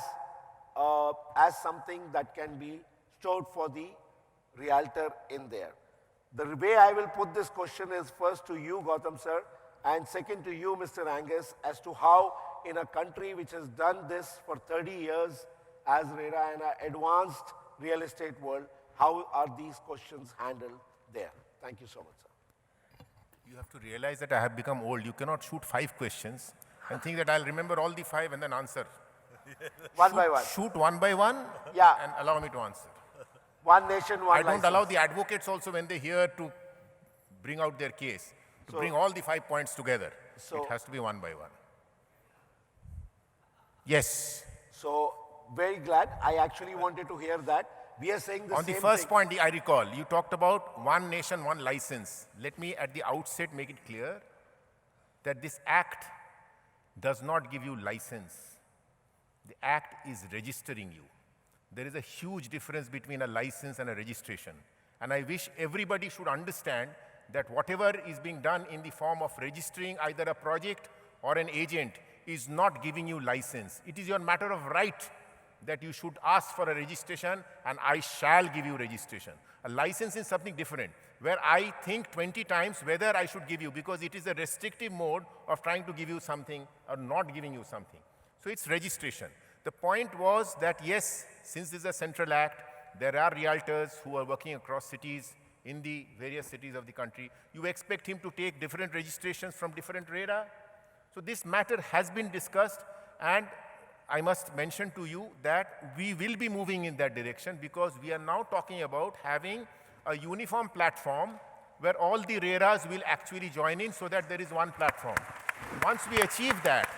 something that can be stored for the realtor in there. The way I will put this question is first to you, Gautam sir, and second to you, Mr. Angus, as to how in a country which has done this for 30 years as RERA in an advanced real estate world, how are these questions handled there? Thank you so much, sir. You have to realize that I have become old. You cannot shoot 5 questions and think that I'll remember all the 5 and then answer. One by one. Shoot one by one Yeah. and allow me to answer. One nation, one I don't license. allow the advocates also when they hear to bring out their case, to bring all the 5 points together. So- it has to be one by one. Yes. So, very glad. I actually wanted to hear that. We are saying the On same the first thing. point, I recall, you talked about one nation, one license. Let me at the outset make it clear that this act does not give you license. The act is registering you. There is a huge difference between a license and a registration. And I wish everybody should understand that whatever is being done in the form of registering either a project or an agent is not giving you license. It is your matter of right that you should ask for a registration and I shall give you registration. A license is something different, where I think 20 times whether I should give you, because it is a restrictive mode of trying to give you something or not giving you something. So it's registration. The point was that yes, since this is a central act, there are realtors who are working across cities in the various cities of the country. You expect him to take different registrations from different RERA. So this matter has been discussed, and I must mention to you that we will be moving in that direction, because we are now talking about having a uniform platform where all the RERAs will actually join in so that there is one platform. Once we achieve that,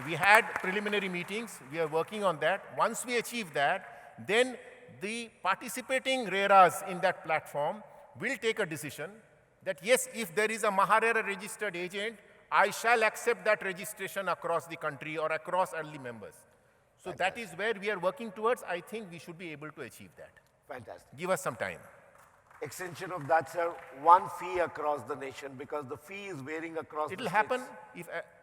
we had preliminary meetings, we are working on that. Once we achieve that, then the participating RERAs in that platform will take a decision that yes, if there is a MahaRERA registered agent, I shall accept that registration across the country or across early members. So that is where we are working towards. I think we should be able to achieve that. Fantastic. Give us some time. Extension of that, sir, one fee across the nation, because the fee is varying across It the will states. happen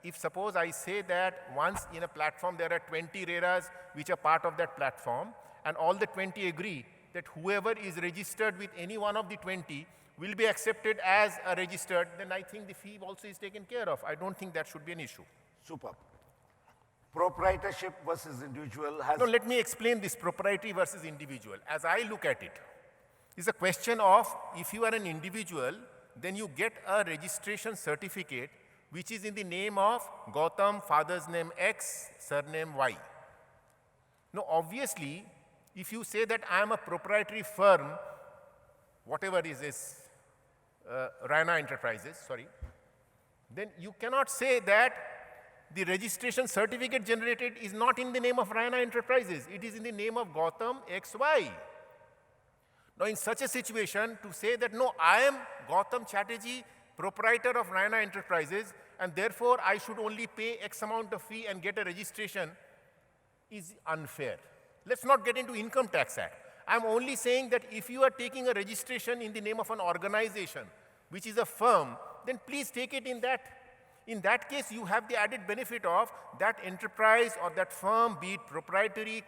if suppose I say that once in a platform there are 20 RERAs which are part of that platform, and all the 20 agree that whoever is registered with any one of the 20 will be accepted as a registered, then I think the fee also is taken care of. I don't think that should be an issue. Superb. Proprietorship versus individual has... No, let me explain this proprietary versus individual. As I look at it, it's a question of if you are an individual, then you get a registration certificate which is in the name of Gautam, father's name X, surname Y. Now, obviously, if you say that I am a proprietary firm, whatever is this, RERA Enterprises, sorry, then you cannot say that the registration certificate generated is not in the name of RERA Enterprises. It is in the name of Gautam XY. Now, in such a situation, to say that, no, I am Gautam Chatterjee, proprietor of RERA Enterprises, and therefore I should only pay X amount of fee and get a registration is unfair. Let's not get into Income Tax Act. I'm only saying that if you are taking a registration in the name of an organization, which is a firm, then please take it in that. In that case, you have the added benefit of that enterprise or that firm, be it proprietary,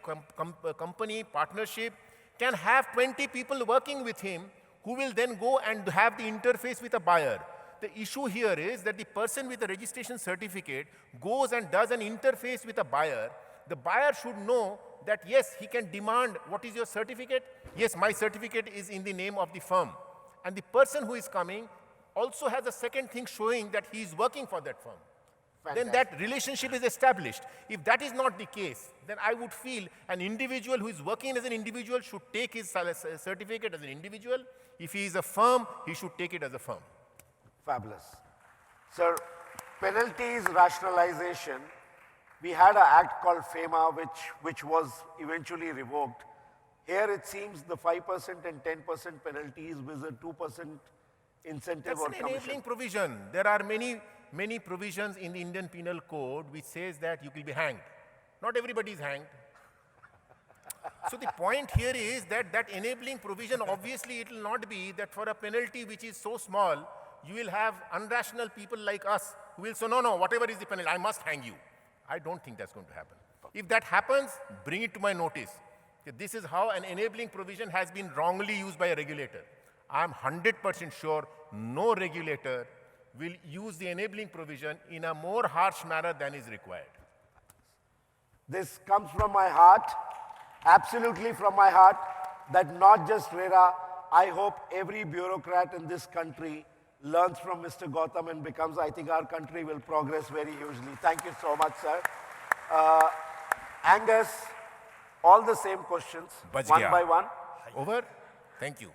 company, partnership, can have 20 people working with him who will then go and have the interface with a buyer. The issue here is that the person with the registration certificate goes and does an interface with a buyer. The buyer should know that, yes, he can demand, what is your certificate? Yes, my certificate is in the name of the firm. And the person who is coming also has a second thing showing that he is working for that firm. Then that relationship is established. If that is not the case, then I would feel an individual who is working as an individual should take his certificate as an individual. If he is a firm, he should take it as a firm. Fabulous. Sir, penalties rationalization, we had an act called FEMA which was eventually revoked. Here it seems the 5% and 10% penalties with a 2% incentive That's or an commission. enabling provision. There are many provisions in the Indian Penal Code which says that you will be hanged. Not everybody is hanged. So the point here is that that enabling provision, obviously it will not be that for a penalty which is so small, you will have unrational people like us who will say, no, whatever is the penalty, I must hang you. I don't think that's going to happen. If that happens, bring it to my notice. This is how an enabling provision has been wrongly used by a regulator. I'm 100% sure no regulator will use the enabling provision in a more harsh manner than is required. This comes from my heart, absolutely from my heart, that not just RERA, I hope every bureaucrat in this country learns from Mr. Gautam and becomes, I think our country will progress very hugely. Thank you so much, sir. Angus, all the same questions, Bach one gaya. by one. Over? Thank you.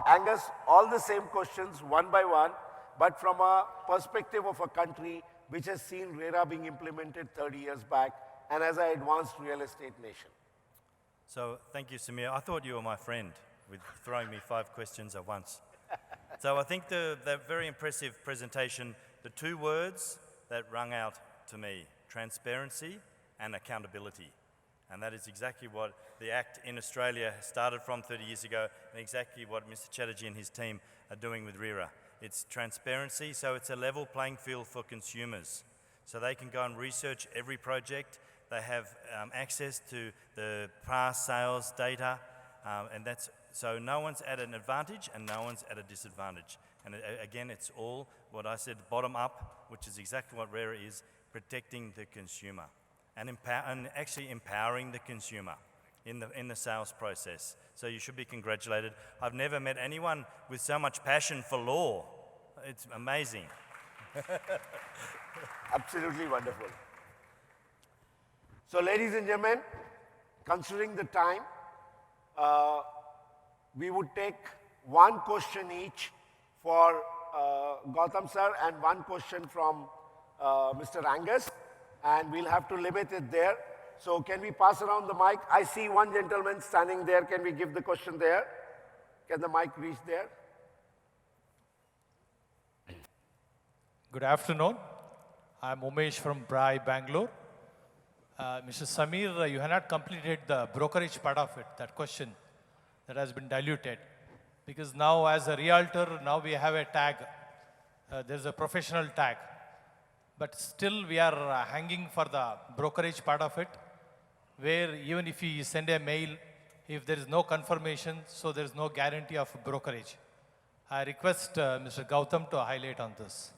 Angus, all the same questions, one by one, but from a perspective of a country which has seen RERA being implemented 30 years back and as an advanced real estate nation. So thank you, Samir. I thought you were my friend with throwing me 5 questions at once. So I think that very impressive presentation, the 2 words that rung out to me, transparency and accountability. And that is exactly what the Act in Australia started from 30 years ago and exactly what Mr. Chatterjee and his team are doing with RERA. It's transparency, so it's a level playing field for consumers. So they can go and research every project. They have access to the past sales data, and that's so no one's at an advantage and no one's at a disadvantage. And again, it's all what I said, bottom up, which is exactly what RERA is, protecting the consumer and actually empowering the consumer in the sales process. So you should be congratulated. I've never met anyone with so much passion for law. It's amazing. Absolutely wonderful. So ladies and gentlemen, considering the time, we would take 1 question each for Gautam sir and 1 question from Mr. Angus, and we'll have to limit it there. So can we pass around the mic? I see one gentleman standing there. Can we give the question there? Can the mic reach there? Good afternoon. I'm Umesh from Brai, Bangalore. Mr. Samir, you have not completed the brokerage part of it, that question that has been diluted. Because now as a realtor, now we have a tag. There's a professional tag. But still we are hanging for the brokerage part of it, where even if you send a mail, if there is no confirmation, so there is no guarantee of brokerage. I request Mr. Gautam to highlight on this.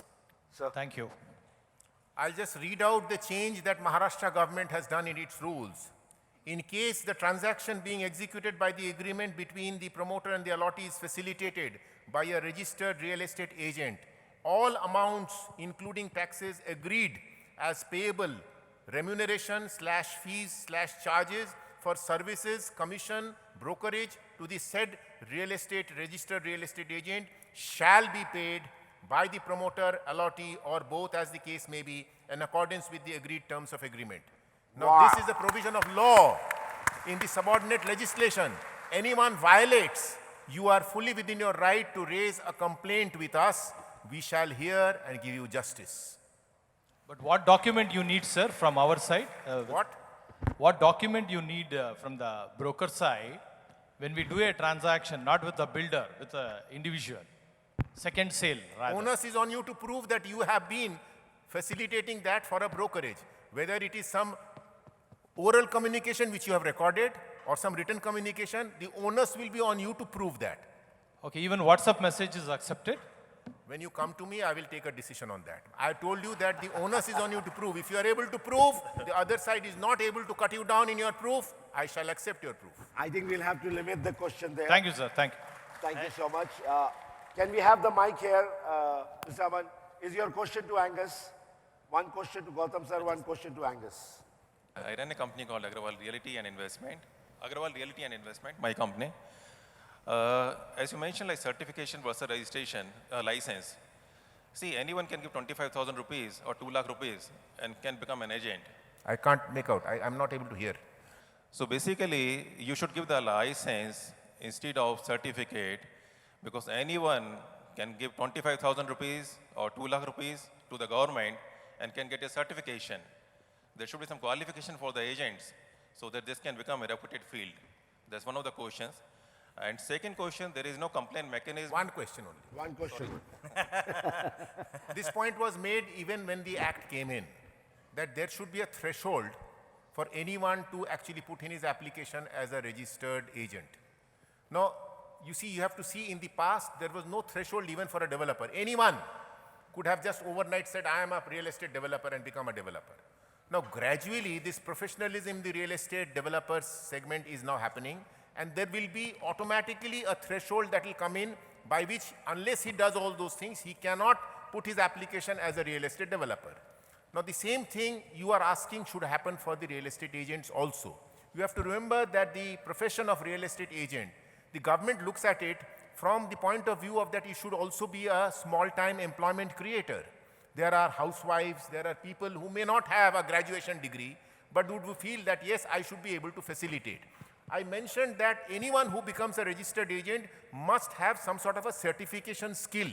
Sir. Thank you. I'll just read out the change that Maharashtra government has done in its rules. In case the transaction being executed by the agreement between the promoter and the allottee is facilitated by a registered real estate agent, all amounts, including taxes agreed as payable, remuneration/fees/charges for services, commission, brokerage to the said registered real estate agent shall be paid by the promoter, allottee, or both as the case may be, in accordance with the agreed terms of agreement. Now, Wow. this is a provision of law in the subordinate legislation. Anyone violates, you are fully within your right to raise a complaint with us. We shall hear and give you justice. But what document you need, sir, from our side? What? What document you need from the broker side when we do a transaction, not with the builder, with the individual? Second sale, rather. Onus is on you to prove that you have been facilitating that for a brokerage, whether it is some oral communication which you have recorded or some written communication, the onus will be on you to prove that. Okay, even WhatsApp message is accepted? When you come to me, I will take a decision on that. I told you that the onus is on you to prove. If you are able to prove, the other side is not able to cut you down in your proof, I shall accept your proof. I think we'll have to limit the question there. Thank you, sir. Thank you. Thank you so much. Can we have the mic here, Mr. Aman? Is your question to Angus? 1 question to Gautam sir, 1 question to Angus. I run a company called Agrawal Realty and Investment. Agrawal Realty and Investment, my company. As you mentioned, like certification versus registration, license. See, anyone can give 25,000 rupees or 2 lakh rupees and can become an agent. I can't make out. I'm not able to hear. So basically, you should give the license instead of certificate, because anyone can give 25,000 rupees or 2 lakh rupees to the government and can get a certification. There should be some qualification for the agents so that this can become a reputed field. That's one of the questions. And second question, there is no complaint mechanism. 1 question only. 1 question. This point was made even when the act came in, that there should be a threshold for anyone to actually put in his application as a registered agent. Now, you see, you have to see in the past, there was no threshold even for a developer. Anyone could have just overnight said, I am a real estate developer and become a developer. Now, gradually, this professionalism in the real estate developers segment is now happening, and there will be automatically a threshold that will come in by which, unless he does all those things, he cannot put his application as a real estate developer. Now, the same thing you are asking should happen for the real estate agents also. You have to remember that the profession of real estate agent, the government looks at it from the point of view of that it should also be a small-time employment creator. There are housewives, there are people who may not have a graduation degree, but would feel that, yes, I should be able to facilitate. I mentioned that anyone who becomes a registered agent must have some sort of a certification skill.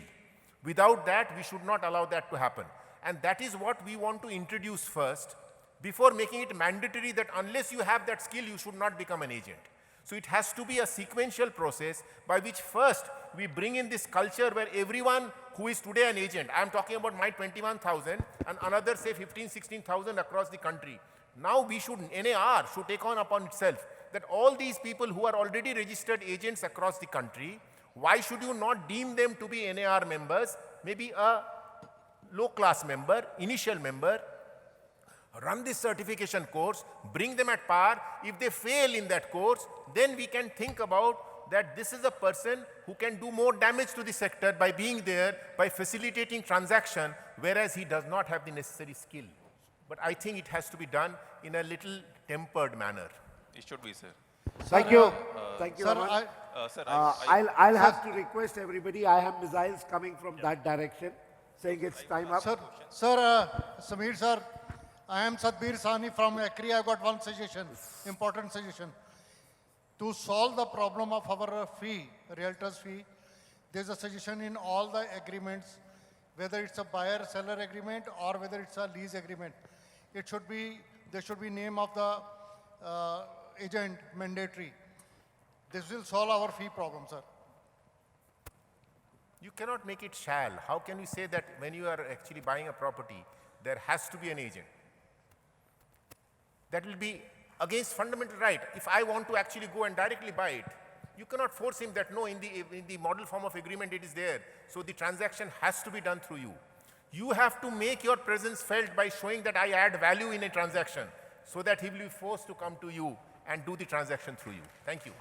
Without that, we should not allow that to happen. And that is what we want to introduce first, before making it mandatory that unless you have that skill, you should not become an agent. So it has to be a sequential process by which first we bring in this culture where everyone who is today an agent, I am talking about my 21,000 and another say 15, 16,000 across the country. Now we should, NAR should take on upon itself that all these people who are already registered agents across the country, why should you not deem them to be NAR members, maybe a low-class member, initial member, run this certification course, bring them at par. If they fail in that course, then we can think about that this is a person who can do more damage to the sector by being there, by facilitating transaction, whereas he does not have the necessary skill. But I think it has to be done in a little tempered manner. It should be, sir. Thank you. Thank you, Sir, Aman. Sir, I'll have to request everybody, I have missiles coming from that direction, saying it's time up. Sir, Samir sir, I am Sadbir Sani from ACRI. I got one suggestion, important suggestion. To solve the problem of our fee, realtor's fee, there's a suggestion in all the agreements, whether it's a buyer-seller agreement or whether it's a lease agreement. It should be, there should be name of the agent mandatory. This will solve our fee problem, sir. You cannot make it shall. How can you say that when you are actually buying a property, there has to be an agent? That will be against fundamental right. If I want to actually go and directly buy it, you cannot force him that no, in the model form of agreement it is there. So the transaction has to be done through you. You have to make your presence felt by showing that I add value in a transaction so that he will be forced to come to you and do the transaction through you. Thank you.